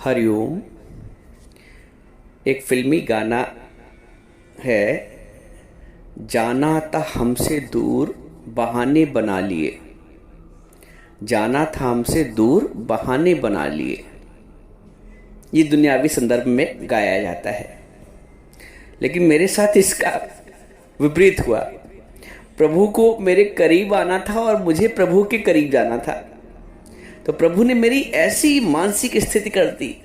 हरिओम। एक फिल्मी गाना है, जाना था हमसे दूर बहाने बना लिए, जाना था हमसे दूर बहाने बना लिए। ये दुनियावी संदर्भ में गाया जाता है, लेकिन मेरे साथ इसका विपरीत हुआ। प्रभु को मेरे करीब आना था और मुझे प्रभु के करीब जाना था, तो प्रभु ने मेरी ऐसी मानसिक स्थिति कर दी,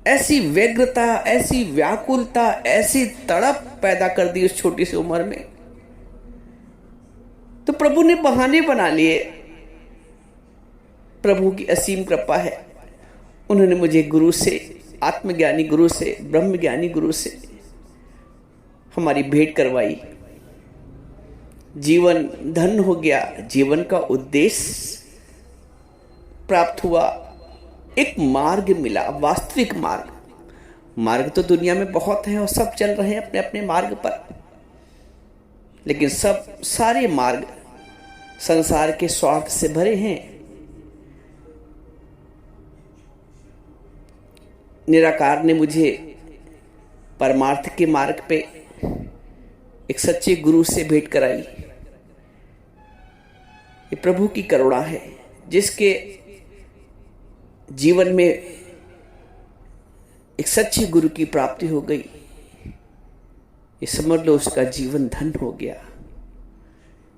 ऐसी व्यग्रता, ऐसी व्याकुलता, ऐसी तड़प पैदा कर दी उस छोटी सी उम्र में। तो प्रभु ने बहाने बना लिए। प्रभु की असीम कृपा है, उन्होंने मुझे गुरु से, आत्मज्ञानी गुरु से, ब्रह्मज्ञानी गुरु से हमारी भेंट करवाई। जीवन धन हो गया, जीवन का उद्देश्य प्राप्त हुआ, एक मार्ग मिला, वास्तविक मार्ग। मार्ग तो दुनिया में बहुत हैं और सब चल रहे हैं अपने अपने मार्ग पर, लेकिन सारे मार्ग संसार के स्वार्थ से भरे हैं। निराकार ने मुझे परमार्थ के मार्ग पे एक सच्चे गुरु से भेंट कराई। ये प्रभु की करुणा है, जिसके जीवन में एक सच्चे गुरु की प्राप्ति हो गई, ये समझ लो उसका जीवन धन हो गया।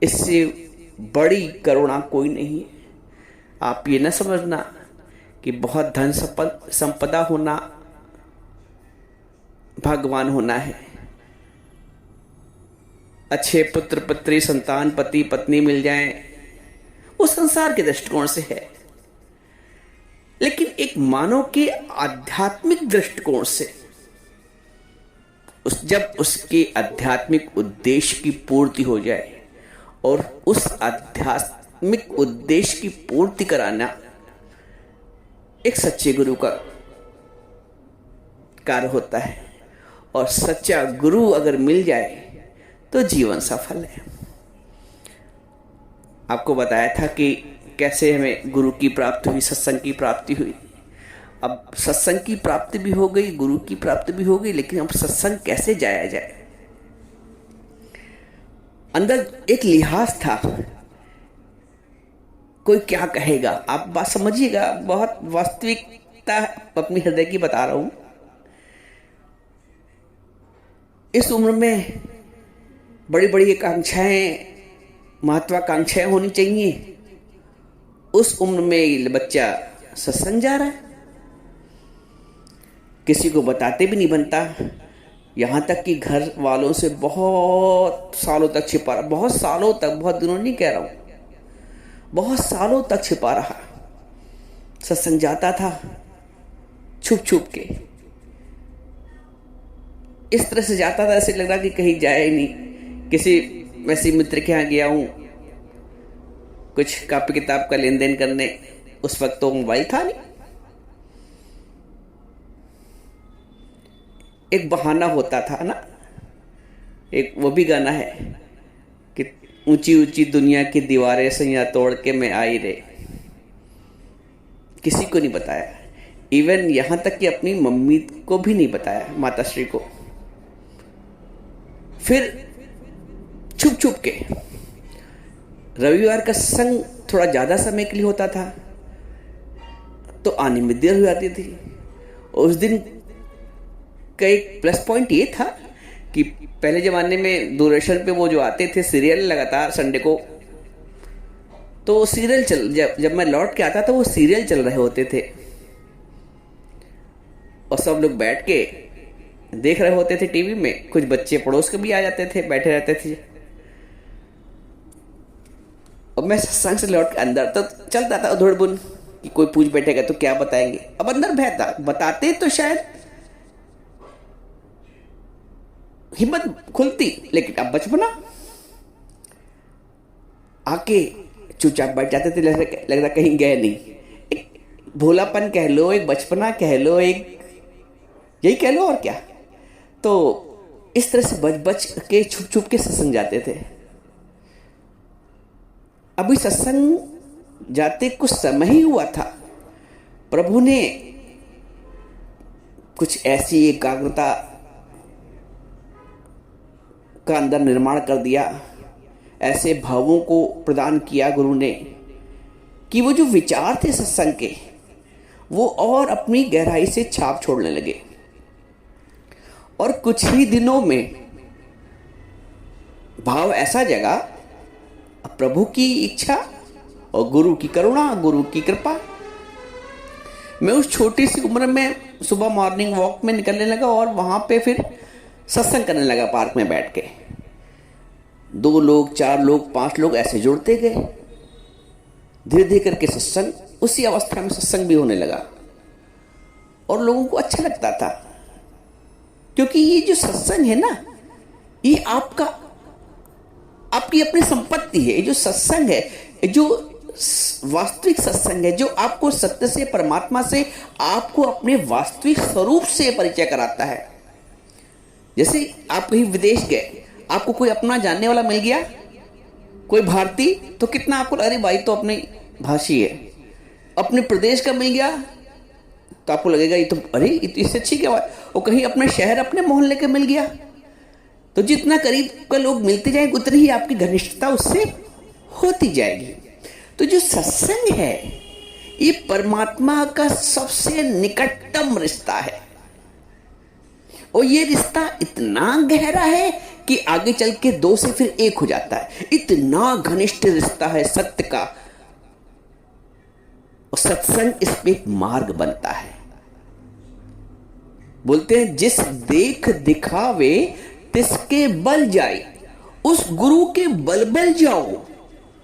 इससे बड़ी करुणा कोई नहीं है। आप ये न समझना कि बहुत धन संपदा होना भगवान होना है, अच्छे पुत्र पुत्री संतान पति पत्नी मिल जाएं, वो संसार के दृष्टिकोण से है। लेकिन एक मानव के आध्यात्मिक दृष्टिकोण से जब उसके आध्यात्मिक उद्देश्य की पूर्ति हो जाए, और उस आध्यात्मिक उद्देश्य की पूर्ति कराना एक सच्चे गुरु का कार्य होता है। और सच्चा गुरु अगर मिल जाए तो जीवन सफल है। आपको बताया था कि कैसे हमें गुरु की प्राप्ति हुई, सत्संग की प्राप्ति हुई। अब सत्संग की प्राप्ति भी हो गई, गुरु की प्राप्ति भी हो गई, लेकिन अब सत्संग कैसे जाया जाए? अंदर एक लिहाज था, कोई क्या कहेगा। आप बात समझिएगा, बहुत वास्तविकता अपनी हृदय की बता रहा हूं। इस उम्र में बड़ी बड़ी आकांक्षाएं, महत्वाकांक्षाएं होनी चाहिए। उस उम्र में बच्चा सत्संग जा रहा है, किसी को बताते भी नहीं बनता। यहां तक कि घर वालों से बहुत सालों तक छिपा रहा, बहुत सालों तक, बहुत दिनों नहीं कह रहा हूं, बहुत सालों तक छिपा रहा। सत्संग जाता था छुप छुप के, इस तरह से जाता था ऐसे लग रहा कि कहीं जाए ही नहीं। किसी वैसे मित्र के यहाँ गया हूं कुछ कॉपी किताब का लेन देन करने, उस वक्त तो मोबाइल था नहीं। एक बहाना होता था ना, एक वो भी गाना है कि ऊंची ऊंची दुनिया की दीवारें सैया तोड़ के मैं आई रे। किसी को नहीं बताया, इवन यहां तक कि अपनी मम्मी को भी नहीं बताया, माताश्री को। फिर छुप छुप के रविवार का सत्संग थोड़ा ज्यादा समय के लिए होता था, तो आने में देर हो जाती थी। उस दिन का एक प्लस पॉइंट ये था कि पहले जमाने में दूरदर्शन पे वो जो आते थे सीरियल लगातार संडे को, तो सीरियल जब मैं लौट के आता था वो सीरियल चल रहे होते थे, और सब लोग बैठ के देख रहे होते थे टीवी में। कुछ बच्चे पड़ोस के भी आ जाते थे, बैठे रहते थे। और मैं सत्संग से लौट के अंदर तो चलता था उधड़ बुन कि कोई पूछ बैठेगा तो क्या बताएंगे। अब अंदर बहता, बताते तो शायद हिम्मत खुलती, लेकिन अब बचपना आके चुपचाप बैठ जाते थे, लग रहा कहीं गए नहीं। एक भोलापन कह लो, एक बचपना कह लो, एक यही कह लो, और क्या। तो इस तरह से बच बच के छुप छुप के सत्संग जाते थे। अभी सत्संग जाते कुछ समय ही हुआ था प्रभु ने कुछ ऐसी एकाग्रता का अंदर निर्माण कर दिया, ऐसे भावों को प्रदान किया गुरु ने कि वो जो विचार थे सत्संग के वो और अपनी गहराई से छाप छोड़ने लगे। और कुछ ही दिनों में भाव ऐसा जगा, प्रभु की इच्छा और गुरु की करुणा, गुरु की कृपा। मैं उस छोटी सी उम्र में सुबह मॉर्निंग वॉक में निकलने लगा और वहां पे फिर सत्संग करने लगा पार्क में बैठ के। 2 लोग, 4 लोग, 5 लोग ऐसे जुड़ते गए। धीरे धीरे करके सत्संग, उसी अवस्था में सत्संग भी होने लगा और लोगों को अच्छा लगता था, क्योंकि ये जो सत्संग है ना, ये आपकी अपनी संपत्ति है। ये जो सत्संग है, जो वास्तविक सत्संग है, जो आपको सत्य से, परमात्मा से, आपको अपने वास्तविक स्वरूप से परिचय कराता है। जैसे आप कहीं विदेश गए, आपको कोई अपना जानने वाला मिल गया, कोई भारतीय, तो कितना आपको, अरे भाई तो अपनी भाषी है। अपने प्रदेश का मिल गया तो आपको लगेगा ये तो, अरे इससे अच्छी क्या बात। और कहीं अपने शहर, अपने मोहल्ले का मिल गया, तो जितना करीब का लोग मिलते जाएंगे उतनी ही आपकी घनिष्ठता उससे होती जाएगी। तो जो सत्संग है ये परमात्मा का सबसे निकटतम रिश्ता है, और ये रिश्ता इतना गहरा है कि आगे चल के 2 से फिर 1 हो जाता है। इतना घनिष्ठ रिश्ता है सत्य का, और सत्संग इसमें एक मार्ग बनता है। बोलते हैं जिस देख दिखावे तिसके बल जाए, उस गुरु के बल जाओ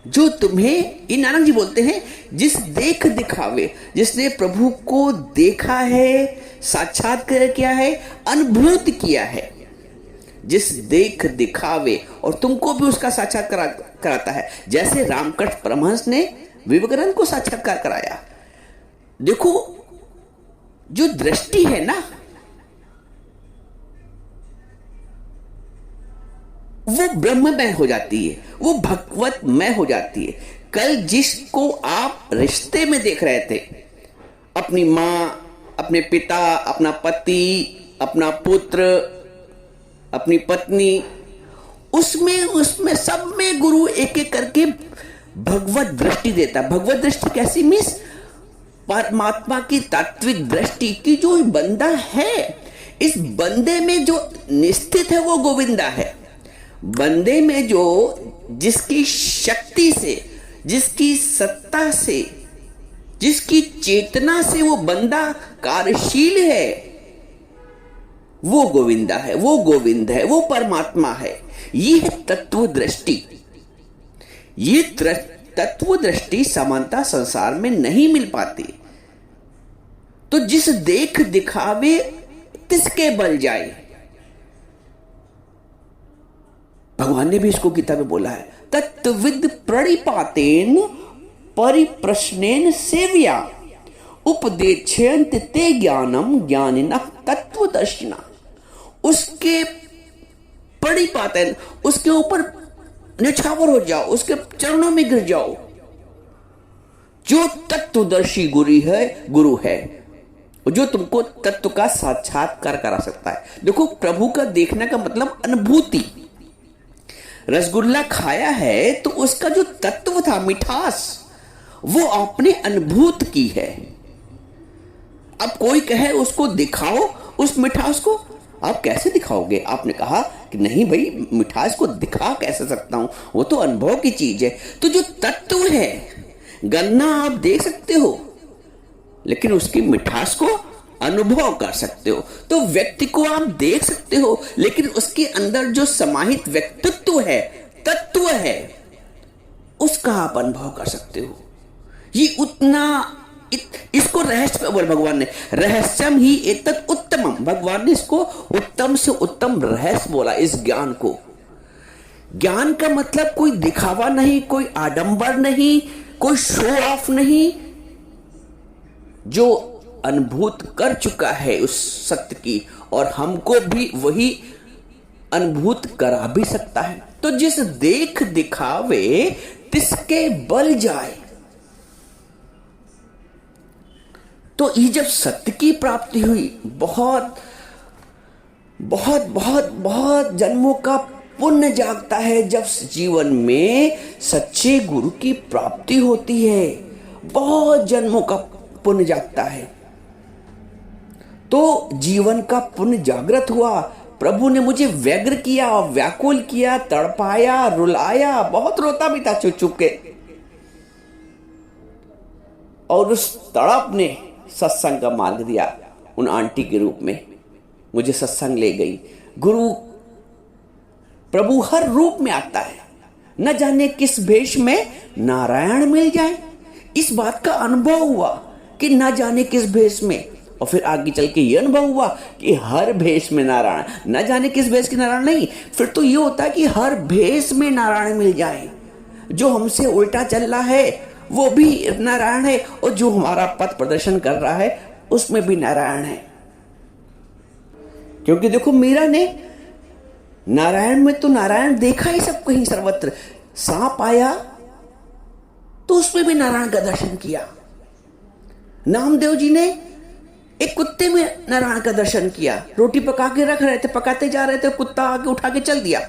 जो तुम्हें, ये नानक जी बोलते हैं, जिस देख दिखावे, जिसने प्रभु को देखा है, साक्षात्कार किया है, अनुभूत किया है, जिस देख दिखावे, और तुमको भी उसका साक्षात्कार कराता है। जैसे रामकृष्ण परमहंस ने विवेकानंद को साक्षात्कार कराया। देखो जो दृष्टि है ना, वो ब्रह्ममय हो जाती है, वो भगवतमय हो जाती है। कल जिसको आप रिश्ते में देख रहे थे, अपनी मां, अपने पिता, अपना पति, अपना पुत्र, अपनी पत्नी, उसमें सब में गुरु एक एक करके भगवत दृष्टि देता है। भगवत दृष्टि कैसी मीन्स परमात्मा की तात्विक दृष्टि की। जो बंदा है, इस बंदे में जो निश्चित है वो गोविंदा है। बंदे में जो जिसकी शक्ति से, जिसकी सत्ता से, जिसकी चेतना से वो बंदा कार्यशील है, वो गोविंदा है, वो गोविंद है, वो परमात्मा है। ये है तत्व दृष्टि। ये तत्व दृष्टि समानता संसार में नहीं मिल पाती। तो जिस देख दिखावे तिसके बल जाए, भगवान ने भी इसको गीता में बोला है, तत्विद प्रणिपातेन परिप्रश्नेन सेव्या उपदेक्षयन्ति ते ज्ञानम ज्ञानिनः तत्वदर्शिना। उसके प्रणिपातेन, उसके ऊपर निछावर हो जाओ, उसके चरणों में गिर जाओ। जो तत्वदर्शी गुरु है, जो तुमको तत्व का साक्षात्कार करा सकता है। देखो प्रभु का देखने का मतलब अनुभूति। रसगुल्ला खाया है तो उसका जो तत्व था, मिठास, वो आपने अनुभूत की है। अब कोई कहे उसको दिखाओ उस मिठास को, आप कैसे दिखाओगे? आपने कहा कि नहीं भाई, मिठास को दिखा कैसे सकता हूं, वो तो अनुभव की चीज है। तो जो तत्व है, गन्ना आप देख सकते हो लेकिन उसकी मिठास को अनुभव कर सकते हो। तो व्यक्ति को आप देख सकते हो लेकिन उसके अंदर जो समाहित व्यक्तित्व है, तत्व है, उसका आप अनुभव कर सकते हो। ये उतना इसको रहस्य बोल भगवान ने, रहस्यम ही एतत् उत्तमम। भगवान ने इसको उत्तम से उत्तम रहस्य बोला इस ज्ञान को। ज्ञान का मतलब कोई दिखावा नहीं, कोई आडंबर नहीं, कोई शो ऑफ नहीं। जो अनुभूत कर चुका है उस सत्य की, और हमको भी वही अनुभूत करा भी सकता है। तो जिस देख दिखावे तिसके बल जाए। तो ये जब सत्य की प्राप्ति हुई, बहुत बहुत बहुत बहुत जन्मों का पुण्य जागता है जब जीवन में सच्चे गुरु की प्राप्ति होती है। बहुत जन्मों का पुण्य जागता है। तो जीवन का पुण्य जागृत हुआ। प्रभु ने मुझे व्यग्र किया, व्याकुल किया, तड़पाया, रुलाया, बहुत रोता भी था चुप चुप के। और उस तड़प ने सत्संग का मार्ग दिया। उन आंटी के रूप में मुझे सत्संग ले गई। गुरु प्रभु हर रूप में आता है, न जाने किस भेष में नारायण मिल जाए। इस बात का अनुभव हुआ कि न जाने किस भेष में, और फिर आगे चल के यह अनुभव हुआ कि हर भेष में नारायण, न जाने किस भेष के नारायण नहीं, फिर तो यह होता है कि हर भेष में नारायण मिल जाए। जो हमसे उल्टा चल रहा है वो भी नारायण है, और जो हमारा पथ प्रदर्शन कर रहा है उसमें भी नारायण है। क्योंकि देखो, मीरा ने नारायण में तो नारायण देखा ही सब कहीं सर्वत्र। सांप आया तो उसमें भी नारायण का दर्शन किया। नामदेव जी ने एक कुत्ते में नारायण का दर्शन किया। रोटी पका के रख रहे थे, पकाते जा रहे थे, कुत्ता आके उठा के चल दिया।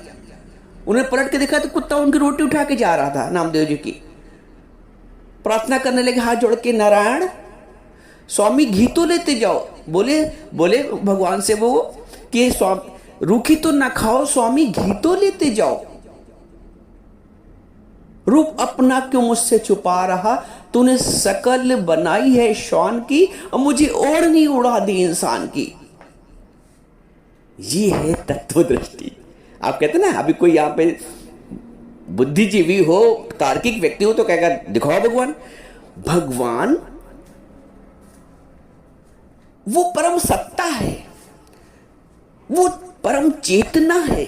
उन्हें पलट के देखा तो कुत्ता उनकी रोटी उठा के जा रहा था। नामदेव जी की प्रार्थना करने लगे हाथ जोड़ के, नारायण स्वामी घी तो लेते जाओ। बोले भगवान से वो कि स्वामी रूखी तो ना खाओ, स्वामी घी तो लेते जाओ। रूप अपना क्यों मुझसे छुपा रहा, तूने शकल बनाई है श्वान की, और मुझे ओढ़नी उड़ा दी इंसान की। ये है तत्व दृष्टि। आप कहते ना, अभी कोई यहां पे बुद्धिजीवी हो, तार्किक व्यक्ति हो तो कहेगा दिखाओ भगवान। भगवान वो परम सत्ता है, वो परम चेतना है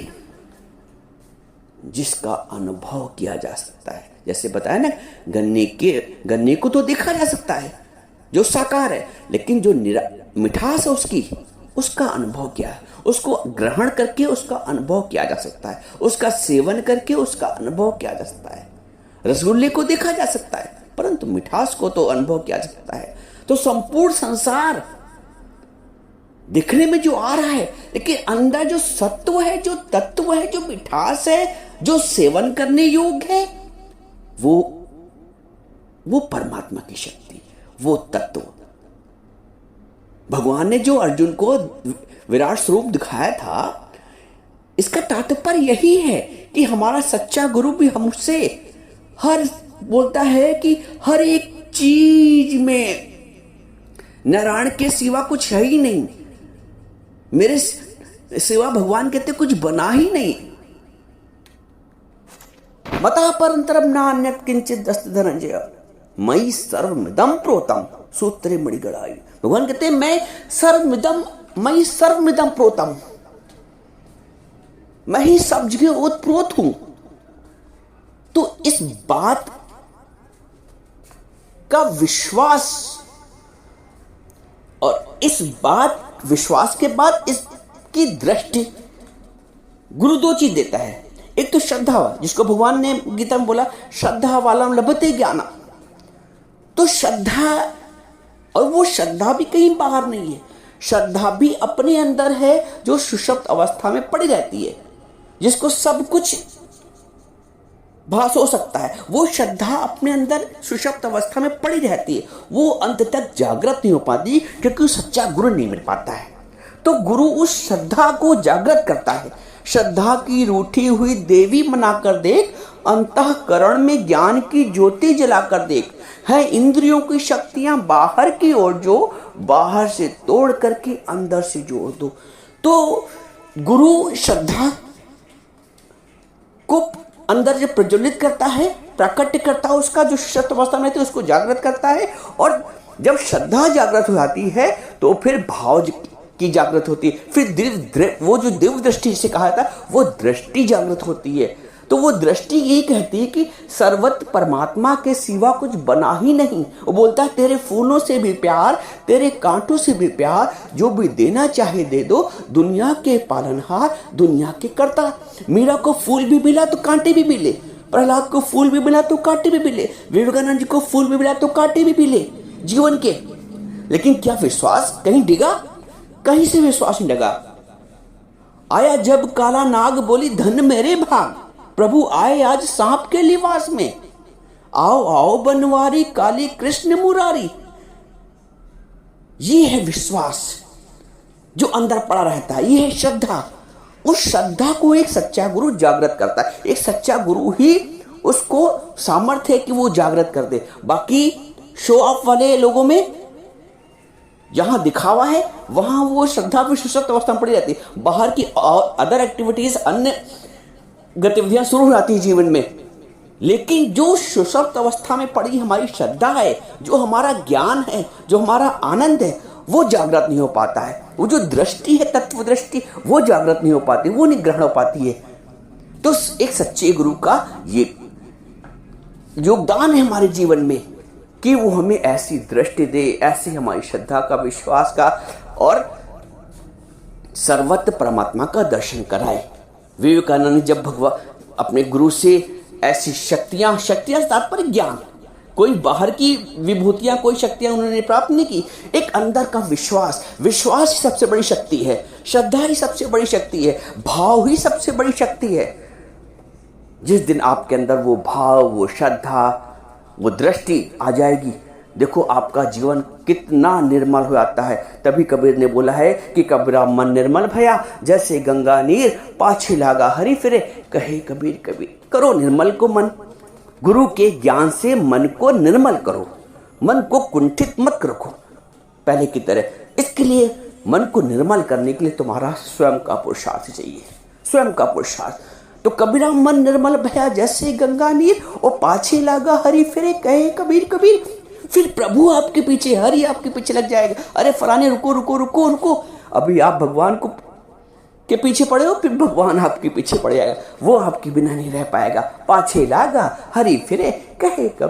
जिसका अनुभव किया जा सकता है। जैसे बताया ना, गन्ने को तो देखा जा सकता है जो साकार है, लेकिन जो मिठास है उसका अनुभव क्या है, उसको ग्रहण करके उसका अनुभव किया जा सकता है, उसका सेवन करके उसका अनुभव किया जा सकता है। रसगुल्ले को देखा जा सकता है, परंतु मिठास को तो अनुभव किया जा सकता है। तो संपूर्ण संसार दिखने में जो आ रहा है, लेकिन अंदर जो सत्व है, जो तत्व है, जो मिठास है, जो सेवन करने योग्य है, वो परमात्मा की शक्ति, वो तत्व। भगवान ने जो अर्जुन को विराट स्वरूप दिखाया था, इसका तात्पर्य यही है कि हमारा सच्चा गुरु भी हमसे बोलता है कि हर एक चीज में नारायण के सिवा कुछ है ही नहीं। मेरे सिवा भगवान कहते कुछ बना ही नहीं। मता परंतरम नान्यत् किंचित् अस्ति धनंजय, मयि सर्वमिदं प्रोतम सूत्रे मणिगणाय। भगवान कहते हैं मयि सर्वमिदं प्रोतम, मैं ही सब जगह ओतप्रोत हूं। तो इस बात का विश्वास, और इस बात विश्वास के बाद इसकी दृष्टि, गुरु दो चीज देता है। एक तो श्रद्धा, जिसको भगवान ने गीता में बोला श्रद्धा वालम लभते ज्ञान। तो श्रद्धा, और वो श्रद्धा भी कहीं बाहर नहीं है, श्रद्धा भी अपने अंदर है, जो सुषुप्त अवस्था में पड़ी रहती है, जिसको सब कुछ भास हो सकता है। वो श्रद्धा अपने अंदर सुषुप्त अवस्था में पड़ी रहती है, वो अंत तक जागृत नहीं हो पाती, क्योंकि सच्चा गुरु नहीं मिल पाता है। तो गुरु उस श्रद्धा को जागृत करता है। श्रद्धा की रूठी हुई देवी बनाकर देख, अंतःकरण में ज्ञान की ज्योति जलाकर देख, है इंद्रियों की शक्तियां बाहर की ओर जो, बाहर से तोड़ करके अंदर से जोड़ दो। तो गुरु श्रद्धा को अंदर जो प्रज्वलित करता है, प्राकट्य करता है, उसका जो शत अवस्था में उसको जागृत करता है। और जब श्रद्धा जागृत हो जाती है तो फिर भाव की जागृत होती है, फिर वो जो दिव्य दृष्टि से कहा था, वो दृष्टि जागृत होती है। तो वो दृष्टि ये कहती है कि सर्वत्र परमात्मा के सिवा कुछ बना ही नहीं। वो बोलता है तेरे फूलों से भी प्यार, तेरे कांटों से भी प्यार, जो भी देना चाहे दे दो, दुनिया के पालनहार, दुनिया के कर्ता। मीरा को फूल भी मिला तो कांटे भी मिले, प्रहलाद को फूल भी मिला तो कांटे भी मिले, विवेकानंद जी को फूल भी मिला तो कांटे भी मिले जीवन के। लेकिन क्या विश्वास कहीं डिगा? कहीं से विश्वास नहीं डगा। आया जब काला नाग, बोली धन मेरे भाग, प्रभु आए आज सांप के लिबास में। आओ आओ बनवारी, काली कृष्ण मुरारी। ये है विश्वास जो अंदर पड़ा रहता है, ये है श्रद्धा। उस श्रद्धा को एक सच्चा गुरु जागृत करता है। एक सच्चा गुरु ही उसको सामर्थ्य है कि वो जागृत कर दे। बाकी शो ऑफ वाले लोगों में जहां दिखावा है वहां वो श्रद्धा भी सुषुप्त अवस्था में पड़ी रहती है। बाहर की अदर एक्टिविटीज, अन्य गतिविधियां शुरू हो जाती है जीवन में, लेकिन जो सुषुप्त अवस्था में पड़ी हमारी श्रद्धा है, जो हमारा ज्ञान है, जो हमारा आनंद है, वो जागृत नहीं हो पाता है। वो जो दृष्टि है, तत्व दृष्टि, वो जागृत नहीं हो पाती, वो नहीं ग्रहण हो पाती है। तो एक सच्चे गुरु का ये योगदान है हमारे जीवन में कि वो हमें ऐसी दृष्टि दे, ऐसी हमारी श्रद्धा का, विश्वास का और सर्वत्र परमात्मा का दर्शन कराए। विवेकानंद जब भगवान अपने गुरु से ऐसी शक्तियां तात्पर्य ज्ञान, कोई बाहर की विभूतियां, कोई शक्तियां उन्होंने प्राप्त नहीं की। एक अंदर का विश्वास ही सबसे बड़ी शक्ति है, श्रद्धा ही सबसे बड़ी शक्ति है, भाव ही सबसे बड़ी शक्ति है। जिस दिन आपके अंदर वो भाव, वो श्रद्धा, वो दृष्टि आ जाएगी, देखो आपका जीवन कितना निर्मल हो जाता है। तभी कबीर ने बोला है कि कबीरा मन निर्मल भया, जैसे गंगा नीर पाछे लागा हरि फिरे। कहे कबीर कबीर करो निर्मल को मन, गुरु के ज्ञान से मन को निर्मल करो, मन को कुंठित मत रखो पहले की तरह। इसके लिए मन को निर्मल करने के लिए तुम्हारा स्वयं का पुरुषार्थ चाहिए, स्वयं का पुरुषार्थ। तो कबीरा मन निर्मल भया, जैसे गंगा नीर और पाछे लागा हरि फिरे। कहे कबीर कबीर फिर प्रभु आपके पीछे, हरि आपके पीछे लग जाएगा। अरे फलाने रुको रुको रुको रुको, अभी आप भगवान को के पीछे पड़े हो, फिर भगवान आपके पीछे पड़ जाएगा, वो आपके बिना नहीं रह पाएगा। पाछे लागा हरि फिरे, कहे कबीर।